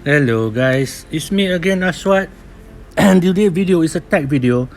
Hello guys, it's me again, Aswat. And today's video is a tech video.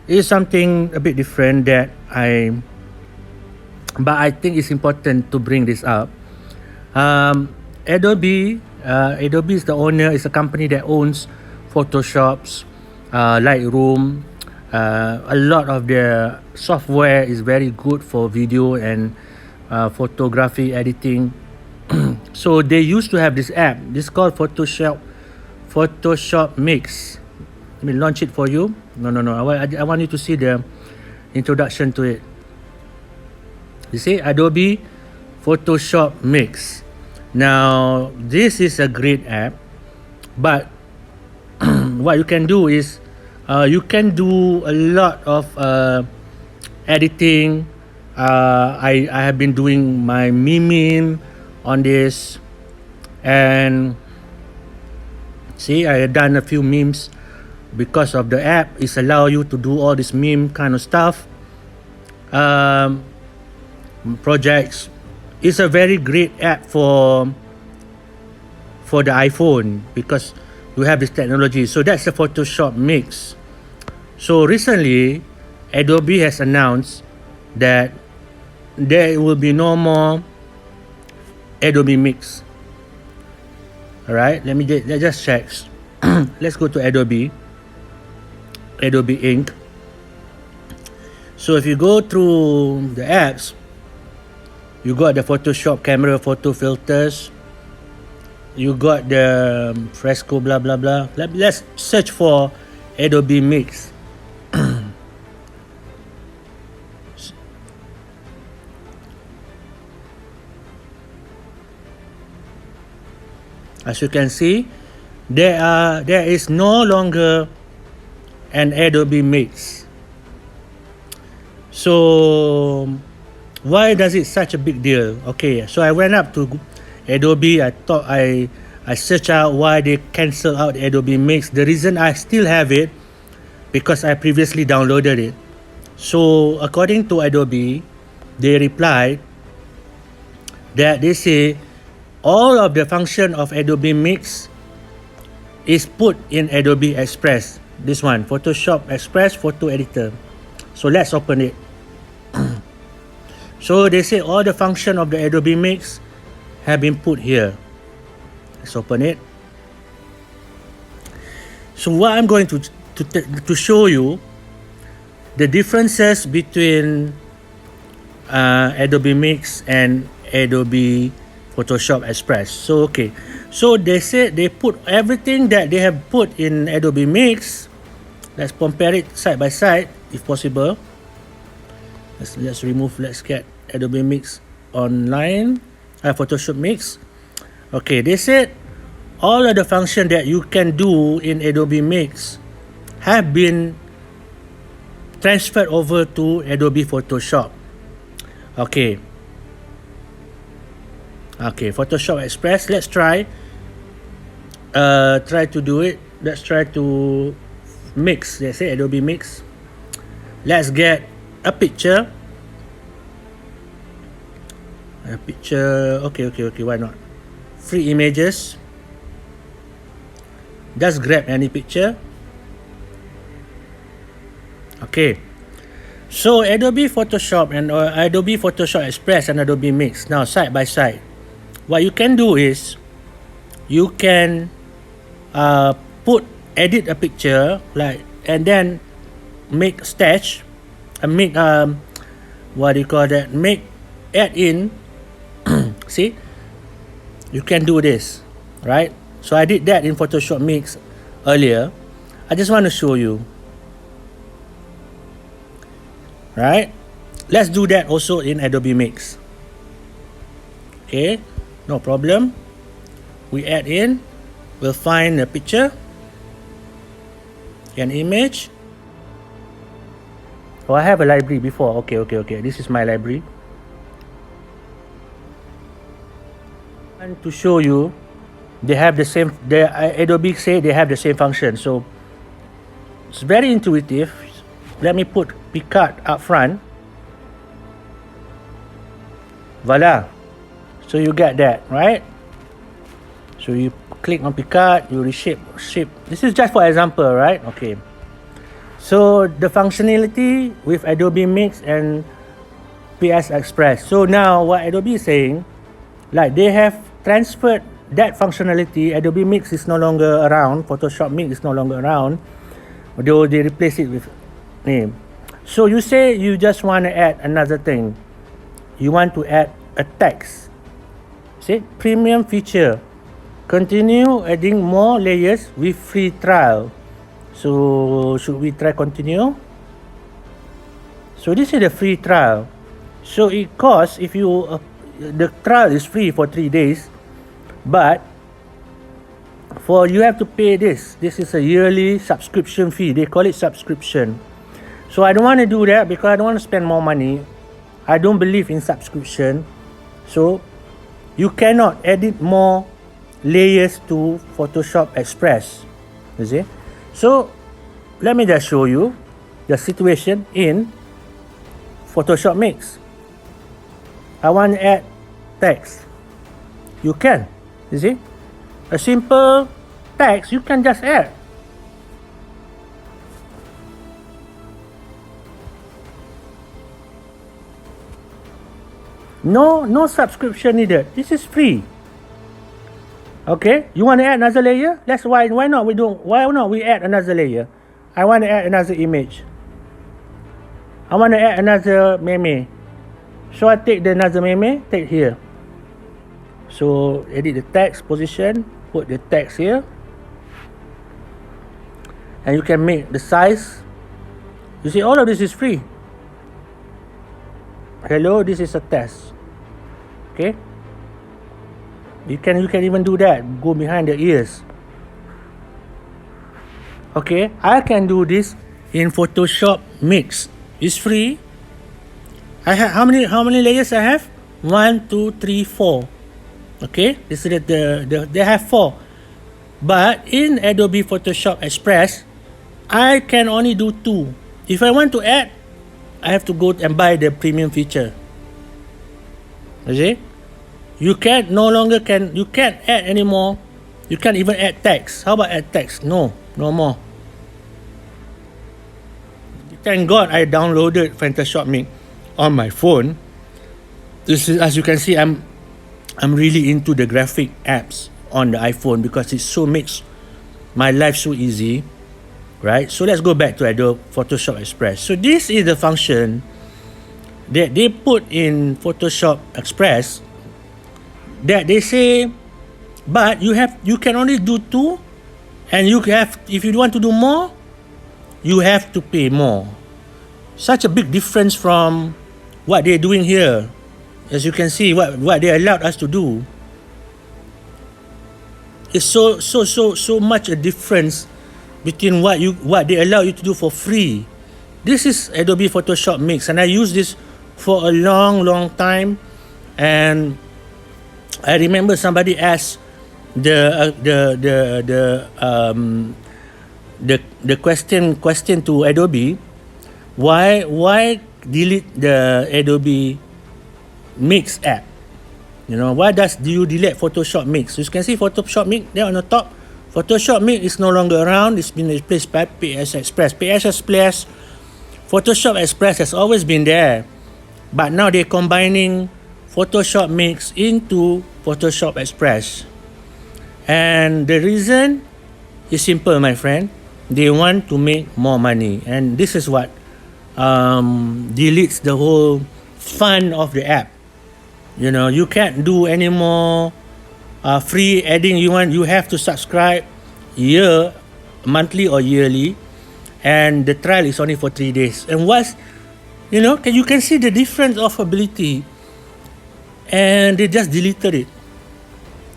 It's something a bit different but I think it's important to bring this up. Adobe is the owner. It's a company that owns Photoshop's, Lightroom. A lot of their software is very good for video and photography editing. So they used to have this app. This is called Photoshop Mix. Let me launch it for you. No. I want you to see the introduction to it. You see, Adobe Photoshop Mix. Now, this is a great app, but what you can do is you can do a lot of editing. I have been doing my meme on this, and see, I have done a few memes because of the app. It's allow you to do all this meme kind of stuff, projects. It's a very great app for the iPhone because you have this technology. So that's the Photoshop Mix. So recently Adobe has announced that there will be no more Adobe Mix. Alright, let's just check. Let's go to Adobe Inc. So if you go through the apps, you got the Photoshop camera photo filters, you got the fresco blah blah blah. Let's search for Adobe Mix. As you can see, there is no longer an Adobe Mix. So why does it such a big deal? Okay, so I went up to Adobe. I thought I searched out why they cancel out Adobe Mix. The reason I still have it because I previously downloaded it. So according to Adobe, they replied that they say all of the function of Adobe Mix is put in Adobe Express. This one, Photoshop Express Photo Editor. So let's open it. So they say all the function of the Adobe Mix have been put here. Let's open it. So what I'm going to show you the differences between Adobe Mix and Adobe Photoshop Express. So okay, so they said they put everything that they have put in Adobe Mix. Let's compare it side by side if possible. Let's get Adobe Mix online, Photoshop Mix. Okay, they said all of the function that you can do in Adobe Mix have been transferred over to Adobe Photoshop. Okay, Photoshop Express. Let's try to do it. Let's try to mix. Let's say Adobe Mix. Let's get a picture. Okay, why not? Free images. Just grab any picture. Okay, so Adobe Photoshop and Adobe Photoshop Express and Adobe Mix now side by side. What you can do is you can edit a picture and then make stash and make add in. See, you can do this, right? So I did that in Photoshop Mix earlier. I just want to show you, right? Let's do that also in Adobe Mix. Okay, no problem. We add in, we'll find a picture, an image. Oh, I have a library before. Okay. This is my library. And to show you, they have the same. Adobe say they have the same function. So it's very intuitive. Let me put Picard up front. Voila. So you get that, right? So you click on Picard, you reshape, shape. This is just for example, right? Okay. So the functionality with Adobe Mix and PS Express. So now what Adobe is saying, like they have transferred that functionality. Adobe Mix is no longer around. Photoshop Mix is no longer around. Although they replace it with name. So you say you just want to add another thing. You want to add a text. See, premium feature. Continue adding more layers with free trial. So should we try continue? So this is the free trial. So it costs, if you the trial is free for 3 days, but for you have to pay this. This is a yearly subscription fee. They call it subscription. So I don't want to do that because I don't want to spend more money. I don't believe in subscription. So you cannot edit more layers to Photoshop Express. You see? So let me just show you the situation in Photoshop Mix. I want to add text. You can. You see? A simple text you can just add. No subscription needed. This is free. Okay, you want to add another layer? Why not we add another layer? I want to add another image. I want to add another meme. So I take the another meme, take here. So edit the text position, put the text here. And you can make the size. You see, all of this is free. Hello, this is a test. Okay. You can even do that. Go behind the ears. Okay, I can do this in Photoshop Mix. It's free. I have how many layers I have? 1, 2, 3, 4. Okay, this is they have 4. But in Adobe Photoshop Express, I can only do 2. If I want to add, I have to go and buy the premium feature. You see? You can't add anymore. You can't even add text. How about add text? No more. Thank God I downloaded Photoshop Mix on my phone. This is, as you can see, I'm really into the graphic apps on the iPhone because it so makes my life so easy, right? So let's go back to Adobe Photoshop Express. So this is the function that they put in Photoshop Express that they say, but you can only do 2, and if you want to do more, you have to pay more. Such a big difference from what they're doing here. As you can see, what they allowed us to do. It's so much a difference between what they allow you to do for free. This is Adobe Photoshop Mix, and I use this for a long time. And I remember somebody asked the question to Adobe, why delete the Adobe Mix app? You know, why do you delete Photoshop Mix? You can see Photoshop Mix there on the top. Photoshop Mix is no longer around. It's been replaced by PS Express. PS Express, Photoshop Express has always been there, but now they're combining Photoshop Mix into Photoshop Express. And the reason is simple, my friend. They want to make more money, and this is what deletes the whole fun of the app. You know, you can't do any more free adding. You have to subscribe monthly or yearly, and the trial is only for 3 days. And you can see the difference of ability, and they just deleted it.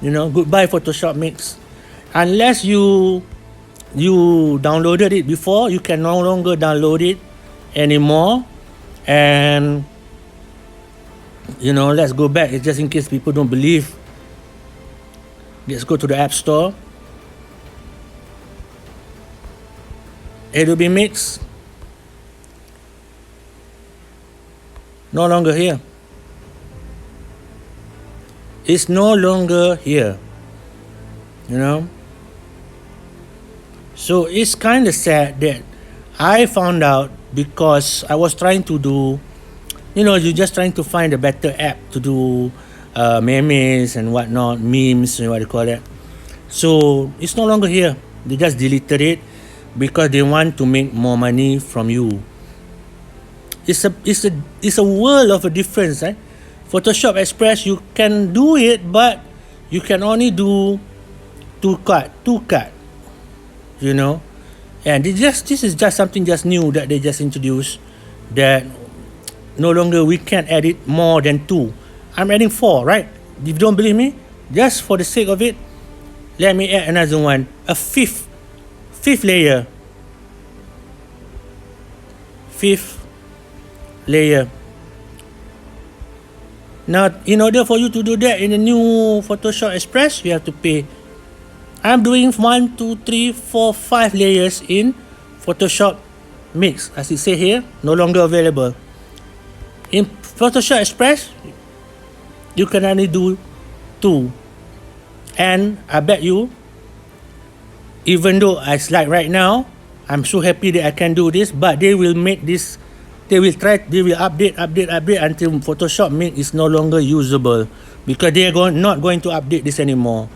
You know, goodbye Photoshop Mix. Unless you downloaded it before, you can no longer download it anymore. And let's go back, just in case people don't believe. Let's go to the App Store. Adobe Mix, no longer here. is no longer here, you know. So it's kind of sad that I found out because I was trying to do, you're just trying to find a better app to do memes and whatnot, memes and what you call that. So it's no longer here. They just deleted it because they want to make more money from you. It's a world of a difference, right? Photoshop Express, you can do it, but you can only do two cut, you know. And this is just something just new that they just introduced, that no longer we can edit more than two. I'm adding four, right? If you don't believe me, just for the sake of it, let me add another one, a fifth layer. Fifth layer. Now, in order for you to do that in the new Photoshop Express, you have to pay. I'm doing 1, 2, 3, 4, 5 layers in Photoshop Mix. As it say here, no longer available. In Photoshop Express, you can only do 2. And I bet you, even though it's like right now, I'm so happy that I can do this, but they will make this, they will update until Photoshop Mix is no longer usable, because they are not going to update this anymore.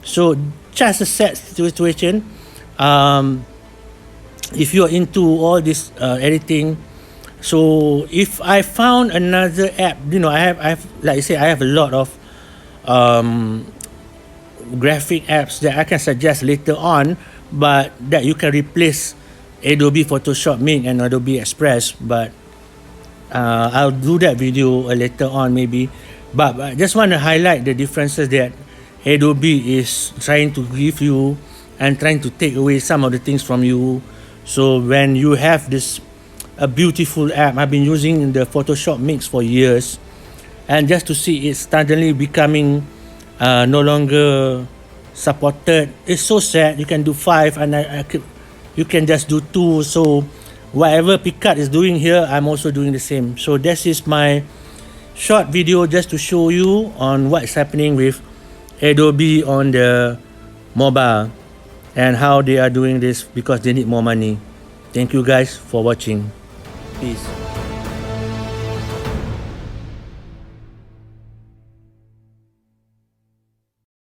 So just a sad situation. If you're into all this editing, so if I found another app, I have like I say, I have a lot of graphic apps that I can suggest later on, but that you can replace Adobe Photoshop Mix and Adobe Express. But I'll do that video later on maybe. But I just want to highlight the differences that Adobe is trying to give you and trying to take away some of the things from you. So when you have this a beautiful app, I've been using the Photoshop Mix for years, and just to see it suddenly becoming no longer supported, it's so sad. You can do 5 and you can just do 2. So whatever Picard is doing here, I'm also doing the same. So this is my short video just to show you on what's happening with Adobe on the mobile and how they are doing this because they need more money. Thank you guys for watching. Peace.